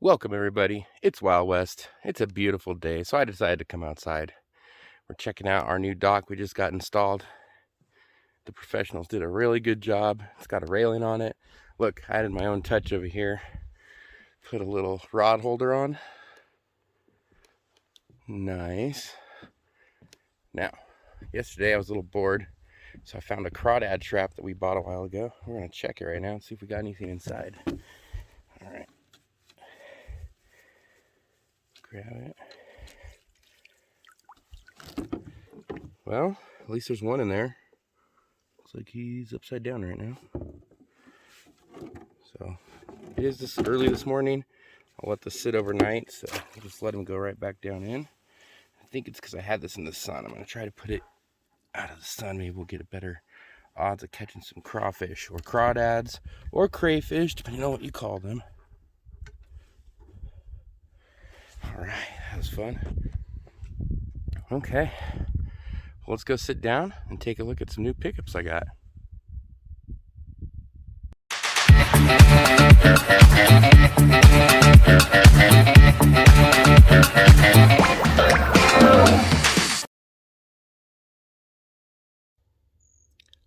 Welcome everybody, it's Wild West. It's a beautiful day, so I decided to come outside. We're checking out our new dock we just got installed. The professionals did a really good job. It's got a railing on it. Look, I added my own touch over here. Put a little rod holder on. Nice. Now, yesterday I was a little bored, so I found a Crawdad Trap that we bought a while ago. We're going to check it right now and see if we got anything inside. Alright. Grab it. Well, at least there's one in there. Looks like he's upside down right now. So it is this early this morning. I'll let this sit overnight, so I'll just let him go right back down in. I think it's because I had this in the sun. I'm going to try to put it out of the sun. Maybe we'll get a better odds of catching some crawfish or crawdads or crayfish, depending on what you call them. Alright, that was fun. Okay, well, let's go sit down and take a look at some new pickups I got.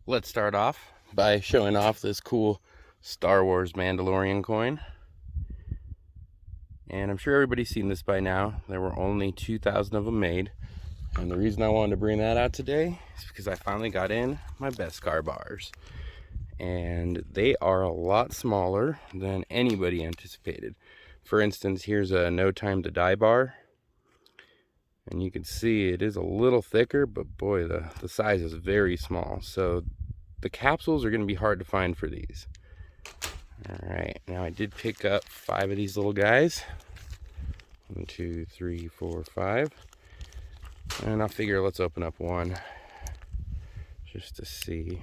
Let's start off by showing off this cool Star Wars Mandalorian coin. And I'm sure everybody's seen this by now. There were only 2,000 of them made. And the reason I wanted to bring that out today is because I finally got in my Beskar bars. And they are a lot smaller than anybody anticipated. For instance, here's a No Time to Die bar. And you can see it is a little thicker, but boy, the size is very small. So the capsules are going to be hard to find for these. Alright, now I did pick up 5 of these little guys. 1, 2, 3, 4, 5. And I'll figure let's open up one just to see.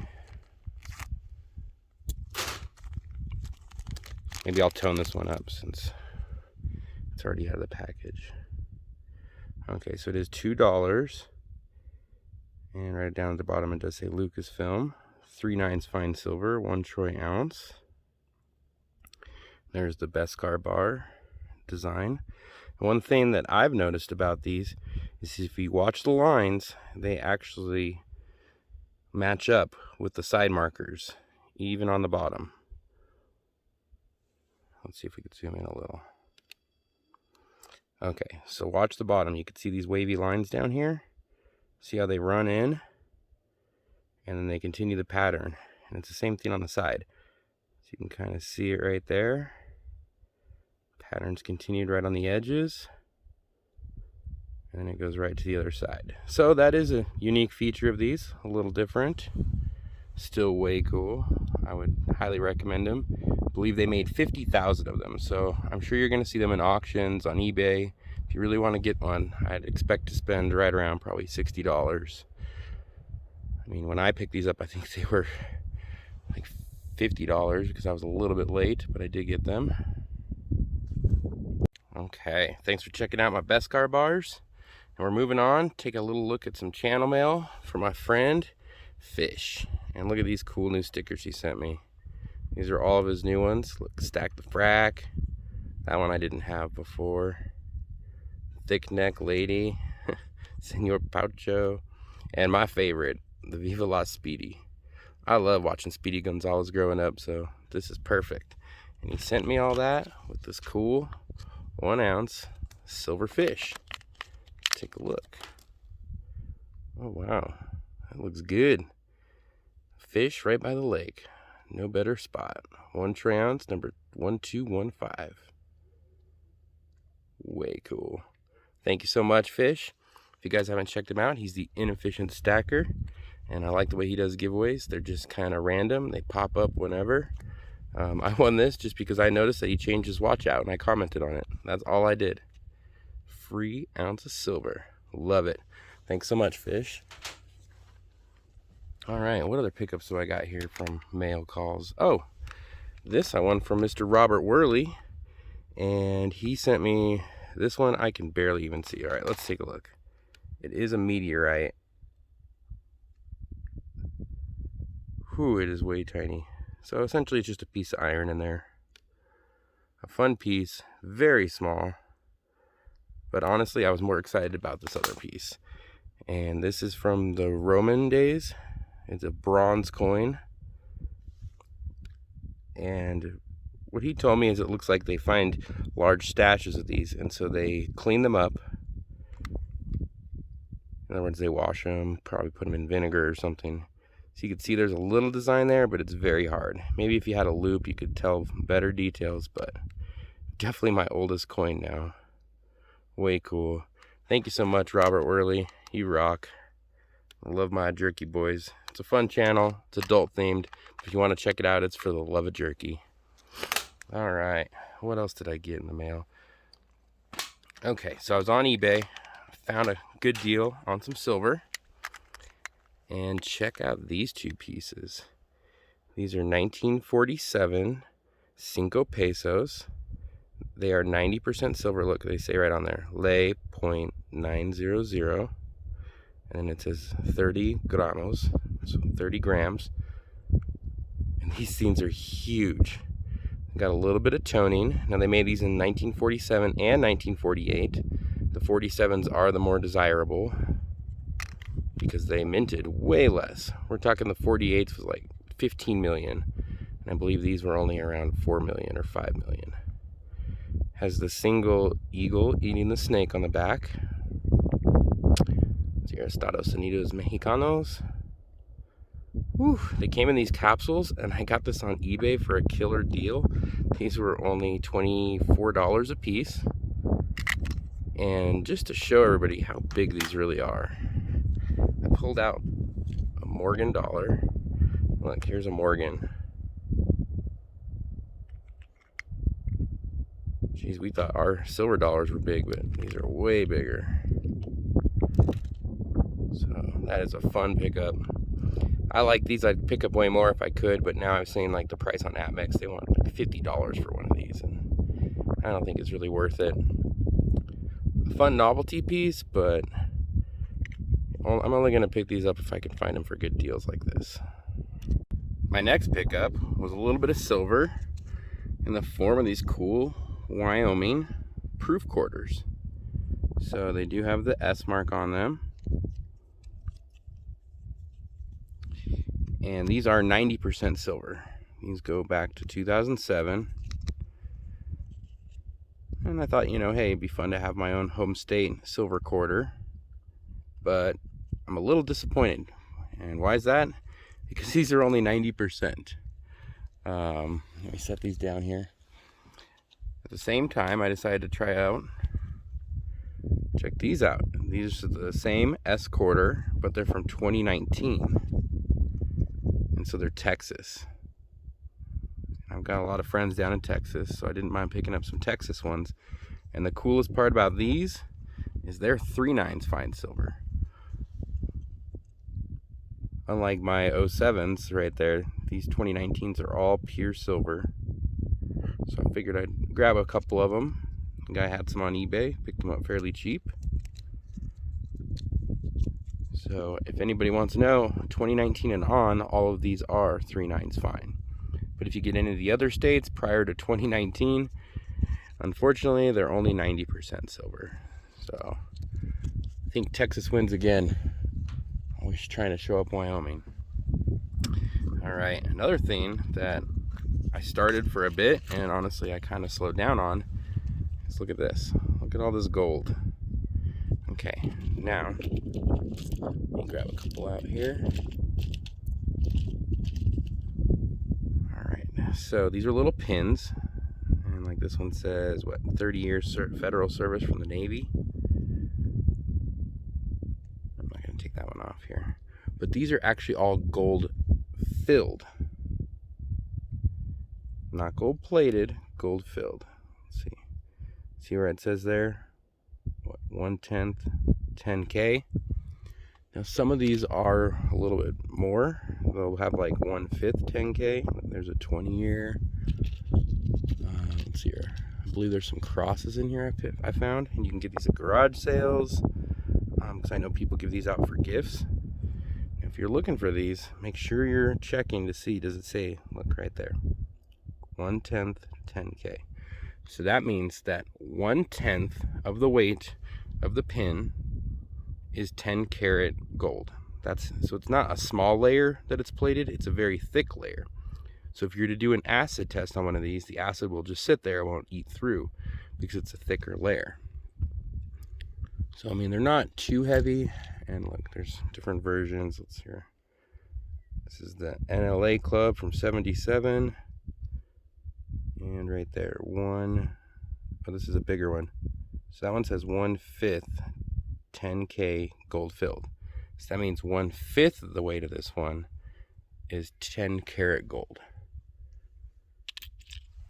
Maybe I'll tone this one up since it's already out of the package. Okay, so it is $2. And right down at the bottom it does say Lucasfilm. 3/9 fine silver, 1 troy ounce. There's the Beskar bar design. One thing that I've noticed about these is if you watch the lines, they actually match up with the side markers, even on the bottom. Let's see if we can zoom in a little. Okay, so watch the bottom. You can see these wavy lines down here. See how they run in, and then they continue the pattern. And it's the same thing on the side. So you can kind of see it right there. Patterns continued right on the edges. And it goes right to the other side. So that is a unique feature of these. A little different. Still way cool. I would highly recommend them. I believe they made 50,000 of them. So I'm sure you're going to see them in auctions on eBay. If you really want to get one, I'd expect to spend right around probably $60. I mean, when I picked these up, I think they were like $50 because I was a little bit late, but I did get them. Okay, thanks for checking out my Beskar bars. And we're moving on. Take a little look at some channel mail for my friend Fish. And look at these cool new stickers he sent me. These are all of his new ones. Look, Stack the Frack. That one I didn't have before. Thick Neck Lady. Senor Paucho. And my favorite, the Viva La Speedy. I love watching Speedy Gonzalez growing up, so this is perfect. And he sent me all that with this cool 1 ounce silver fish. Take a look. Oh wow, that looks good. Fish right by the lake. No better spot. 1 troy ounce, number 1215. Way cool. Thank you so much, Fish. If you guys haven't checked him out, he's the Inefficient Stacker. And I like the way he does giveaways. They're just kind of random. They pop up whenever. I won this just because I noticed that he changed his watch out and I commented on it. That's all I did. Free ounce of silver. Love it. Thanks so much, Fish. Alright, what other pickups do I got here from mail calls? Oh, this I won from Mr. Robert Worley. And he sent me this one. I can barely even see. Alright, let's take a look. It is a meteorite. Whew, it is way tiny. So essentially it's just a piece of iron in there. A fun piece, very small. But honestly, I was more excited about this other piece. And this is from the Roman days. It's a bronze coin. And what he told me is it looks like they find large stashes of these, and so they clean them up. In other words, they wash them, probably put them in vinegar or something. So you can see there's a little design there, but it's very hard. Maybe if you had a loop, you could tell better details, but definitely my oldest coin now. Way cool. Thank you so much, Robert Worley. You rock. I love my jerky boys. It's a fun channel. It's adult themed. If you want to check it out, it's for the love of jerky. All right. What else did I get in the mail? Okay, so I was on eBay. Found a good deal on some silver. And check out these two pieces. These are 1947 Cinco Pesos. They are 90% silver. Look, they say right on there, ley .900. And then it says 30 gramos, so 30 grams. And these things are huge. Got a little bit of toning. Now they made these in 1947 and 1948. The 47s are the more desirable because they minted way less. We're talking the 48s was like 15 million. And I believe these were only around 4 million or 5 million. Has the single eagle eating the snake on the back. It's your Estados Unidos Mexicanos. Whew, they came in these capsules, and I got this on eBay for a killer deal. These were only $24 a piece. And just to show everybody how big these really are, I pulled out a Morgan dollar. Look, here's a Morgan. Geez, we thought our silver dollars were big, but these are way bigger. So that is a fun pickup. I like these. I'd pick up way more if I could, but now I'm seeing like the price on Amex. They want like $50 for one of these, and I don't think it's really worth it. A fun novelty piece, but I'm only going to pick these up if I can find them for good deals like this. My next pickup was a little bit of silver in the form of these cool Wyoming proof quarters. So they do have the S mark on them. And these are 90% silver. These go back to 2007. And I thought, you know, hey, it'd be fun to have my own home state silver quarter. But I'm a little disappointed. And why is that? Because these are only 90%. Let me set these down here. At the same time, I decided to try out, check these out. These are the same S quarter, but they're from 2019. And so they're Texas. I've got a lot of friends down in Texas, so I didn't mind picking up some Texas ones. And the coolest part about these is they're 3/9 fine silver. Unlike my 07s right there, these 2019s are all pure silver. So I figured I'd grab a couple of them. The guy had some on eBay, picked them up fairly cheap. So if anybody wants to know, 2019 and on, all of these are 3/9 fine. But if you get into the other states prior to 2019, unfortunately, they're only 90% silver. So I think Texas wins again. Always trying to show up Wyoming. All right, another thing that I started for a bit, and honestly I kind of slowed down on, is look at this. Look at all this gold. Okay, now, let me grab a couple out here. Alright, so these are little pins, and like this one says, what, 30 years federal service from the Navy. I'm not going to take that one off here. But these are actually all gold filled. Not gold plated, gold filled. Let's see. See where it says there? What, 1/10, 10K. Now some of these are a little bit more. They'll have like 1/5 10K. There's a 20-year. Let's see here. I believe there's some crosses in here I found, and you can get these at garage sales. Because I know people give these out for gifts. If you're looking for these, make sure you're checking to see. Does it say? Look right there. 1/10 10K. So that means that 1/10 of the weight of the pin is 10 karat gold. So it's not a small layer that it's plated, it's a very thick layer. So if you're to do an acid test on one of these, the acid will just sit there, it won't eat through because it's a thicker layer. So I mean, they're not too heavy. And look, there's different versions. Let's see here. This is the NLA Club from 77. And right there, oh, this is a bigger one. So that one says 1/5 10K gold filled. So that means 1/5 of the weight of this one is 10 karat gold.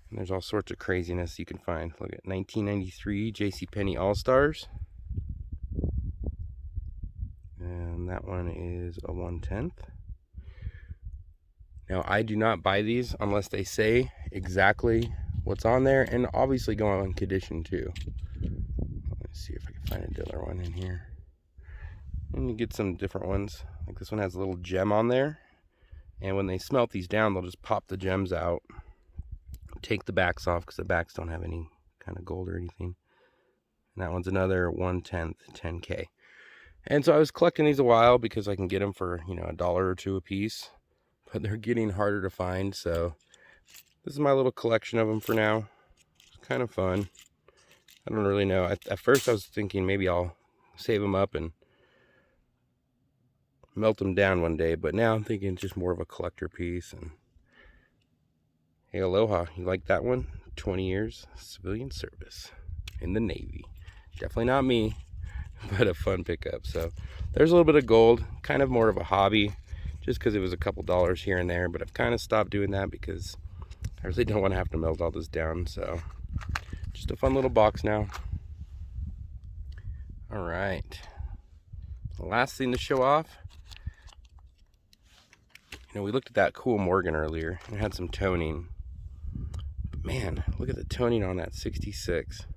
And there's all sorts of craziness you can find. Look at 1993 JCPenney All-Stars. And that one is a 1/10. Now, I do not buy these unless they say exactly what's on there, and obviously go on condition too. Let's see if I can find a Diller one in here. And you get some different ones. Like this one has a little gem on there, and when they smelt these down, they'll just pop the gems out, take the backs off because the backs don't have any kind of gold or anything. And that one's another 1/10 10K. And so I was collecting these a while because I can get them for, you know, $1 or $2 a piece, but they're getting harder to find. So this is my little collection of them for now. It's kind of fun. I don't really know. At first I was thinking maybe I'll save them up and melt them down one day, but now I'm thinking it's just more of a collector piece. And hey, aloha, you like that one? 20 years civilian service in the Navy. Definitely not me, but a fun pickup. So there's a little bit of gold, kind of more of a hobby, just because it was a couple dollars here and there, but I've kind of stopped doing that because I really don't want to have to melt all this down. So just a fun little box now. All right, the last thing to show off, you know, we looked at that cool Morgan earlier and it had some toning, but man, look at the toning on that 66.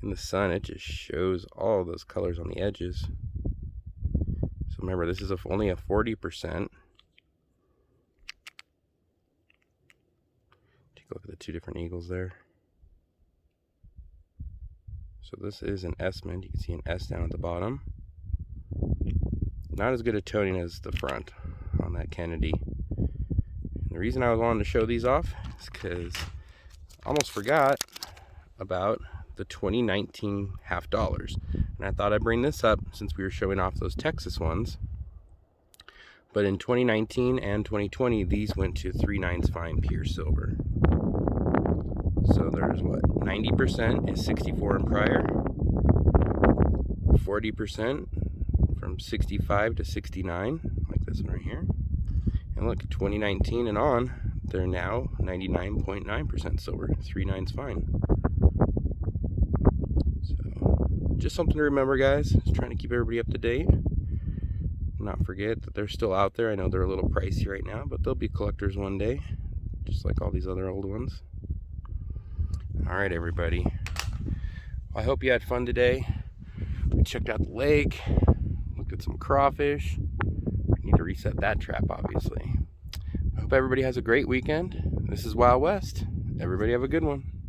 In the sun, it just shows all those colors on the edges. So remember, this is only a 40%. Take a look at the two different eagles there. So this is an S-mint. You can see an S down at the bottom. Not as good a toning as the front on that Kennedy. And the reason I was wanting to show these off is because I almost forgot about the 2019 $50. And I thought I'd bring this up since we were showing off those Texas ones. But in 2019 and 2020, these went to 3/9 fine pure silver. So there's what, 90% is 64 and prior, 40% from 65 to 69, like this one right here. And look, 2019 and on, they're now 99.9% silver, 3/9 fine. Just something to remember, guys. Just trying to keep everybody up to date. Not forget that they're still out there. I know they're a little pricey right now, but they'll be collectors one day, just like all these other old ones. All right, everybody. I hope you had fun today. We checked out the lake, looked at some crawfish. We need to reset that trap, obviously. I hope everybody has a great weekend. This is Wild West. Everybody have a good one.